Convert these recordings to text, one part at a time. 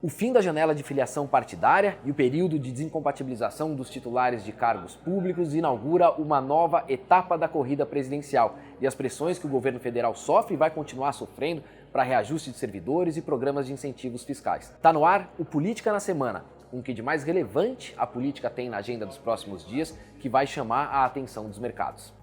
O fim da janela de filiação partidária e o período de desincompatibilização dos titulares de cargos públicos inaugura uma nova etapa da corrida presidencial e as pressões que o governo federal sofre e vai continuar sofrendo para reajuste de servidores e programas de incentivos fiscais. Está no ar o Política na Semana, com o que de mais relevante a política tem na agenda dos próximos dias que vai chamar a atenção dos mercados.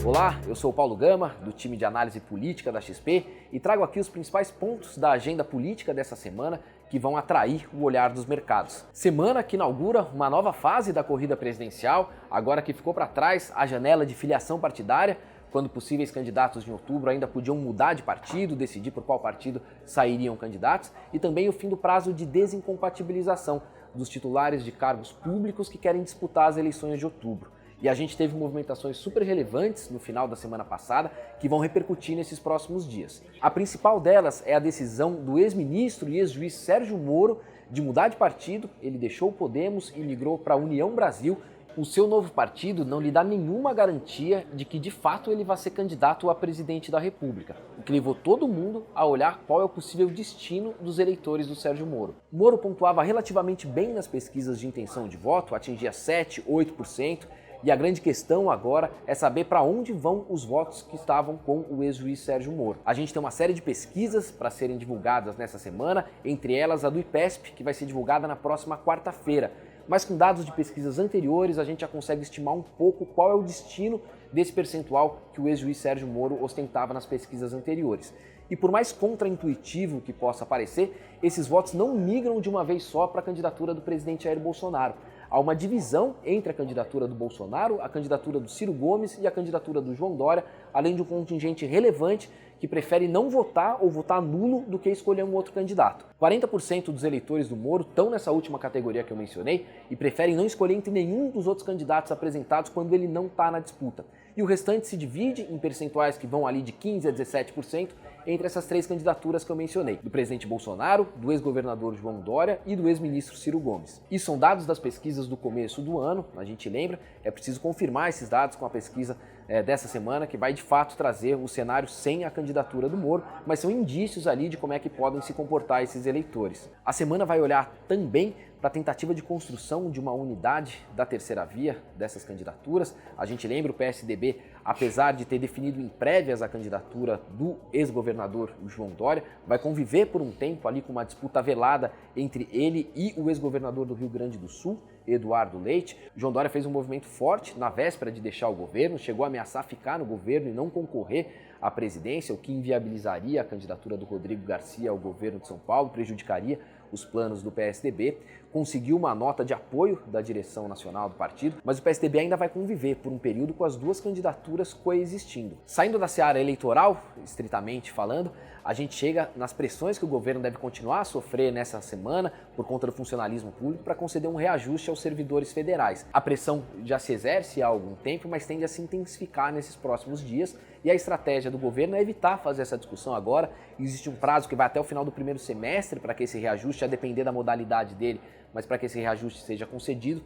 Olá, eu sou o Paulo Gama, do time de análise política da XP, e trago aqui os principais pontos da agenda política dessa semana que vão atrair o olhar dos mercados. Semana que inaugura uma nova fase da corrida presidencial, agora que ficou para trás a janela de filiação partidária, quando possíveis candidatos em outubro ainda podiam mudar de partido, decidir por qual partido sairiam candidatos, e também o fim do prazo de desincompatibilização dos titulares de cargos públicos que querem disputar as eleições de outubro. E a gente teve movimentações super relevantes no final da semana passada que vão repercutir nesses próximos dias. A principal delas é a decisão do ex-ministro e ex-juiz Sérgio Moro de mudar de partido. Ele deixou o Podemos e migrou para a União Brasil. O seu novo partido não lhe dá nenhuma garantia de que de fato ele vai ser candidato a presidente da República, o que levou todo mundo a olhar qual é o possível destino dos eleitores do Sérgio Moro. Moro pontuava relativamente bem nas pesquisas de intenção de voto, atingia 7%, 8%, e a grande questão agora é saber para onde vão os votos que estavam com o ex-juiz Sérgio Moro. A gente tem uma série de pesquisas para serem divulgadas nessa semana, entre elas a do IPESP, que vai ser divulgada na próxima quarta-feira. Mas com dados de pesquisas anteriores, a gente já consegue estimar um pouco qual é o destino desse percentual que o ex-juiz Sérgio Moro ostentava nas pesquisas anteriores. E por mais contraintuitivo que possa parecer, esses votos não migram de uma vez só para a candidatura do presidente Jair Bolsonaro. Há uma divisão entre a candidatura do Bolsonaro, a candidatura do Ciro Gomes e a candidatura do João Dória, além de um contingente relevante que prefere não votar ou votar nulo do que escolher um outro candidato. 40% dos eleitores do Moro estão nessa última categoria que eu mencionei e preferem não escolher entre nenhum dos outros candidatos apresentados quando ele não está na disputa. E o restante se divide em percentuais que vão ali de 15% a 17% entre essas três candidaturas que eu mencionei, do presidente Bolsonaro, do ex-governador João Dória e do ex-ministro Ciro Gomes. E são dados das pesquisas do começo do ano, a gente lembra, é preciso confirmar esses dados com a pesquisa dessa semana, que vai de fato trazer o cenário sem a candidatura do Moro, mas são indícios ali de como é que podem se comportar esses eleitores. A semana vai olhar também para a tentativa de construção de uma unidade da terceira via dessas candidaturas. A gente lembra, o PSDB, apesar de ter definido em prévias a candidatura do ex-governador João Dória, vai conviver por um tempo ali com uma disputa velada entre ele e o ex-governador do Rio Grande do Sul, Eduardo Leite. João Dória fez um movimento forte na véspera de deixar o governo, chegou a ameaçar ficar no governo e não concorrer à presidência, o que inviabilizaria a candidatura do Rodrigo Garcia ao governo de São Paulo, prejudicaria os planos do PSDB, conseguiu uma nota de apoio da direção nacional do partido, mas o PSDB ainda vai conviver por um período com as duas candidaturas coexistindo. Saindo da seara eleitoral, estritamente falando, a gente chega nas pressões que o governo deve continuar a sofrer nessa semana por conta do funcionalismo público para conceder um reajuste aos servidores federais. A pressão já se exerce há algum tempo, mas tende a se intensificar nesses próximos dias e a estratégia do governo é evitar fazer essa discussão agora. Existe um prazo que vai até o final do primeiro semestre para que esse reajuste, a depender da modalidade dele, mas para que esse reajuste seja concedido.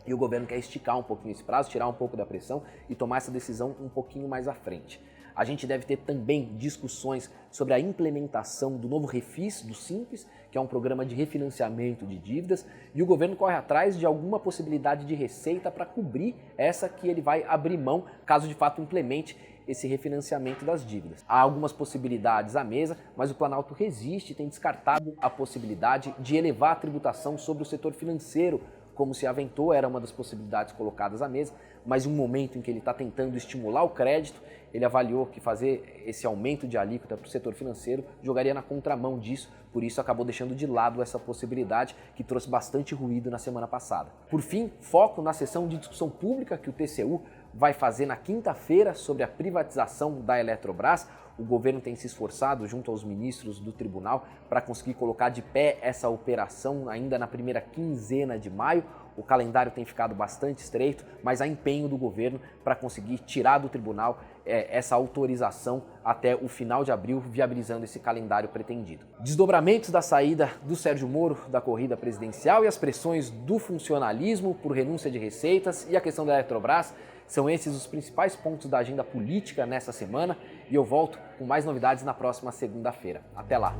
E o governo quer esticar um pouquinho esse prazo, tirar um pouco da pressão e tomar essa decisão um pouquinho mais à frente. A gente deve ter também discussões sobre a implementação do novo Refis, do Simples, que é um programa de refinanciamento de dívidas, e o governo corre atrás de alguma possibilidade de receita para cobrir essa que ele vai abrir mão, caso de fato implemente esse refinanciamento das dívidas. Há algumas possibilidades à mesa, mas o Planalto resiste e tem descartado a possibilidade de elevar a tributação sobre o setor financeiro, como se aventou, era uma das possibilidades colocadas à mesa, mas em um momento em que ele está tentando estimular o crédito, ele avaliou que fazer esse aumento de alíquota para o setor financeiro jogaria na contramão disso, por isso acabou deixando de lado essa possibilidade que trouxe bastante ruído na semana passada. Por fim, foco na sessão de discussão pública que o TCU vai fazer na quinta-feira sobre a privatização da Eletrobras. O governo tem se esforçado junto aos ministros do tribunal para conseguir colocar de pé essa operação ainda na primeira quinzena de maio. O calendário tem ficado bastante estreito, mas há empenho do governo para conseguir tirar do tribunal essa autorização até o final de abril, viabilizando esse calendário pretendido. Desdobramentos da saída do Sérgio Moro da corrida presidencial e as pressões do funcionalismo por renúncia de receitas e a questão da Eletrobras são esses os principais pontos da agenda política nessa semana. e eu volto com mais novidades na próxima segunda-feira. Até lá!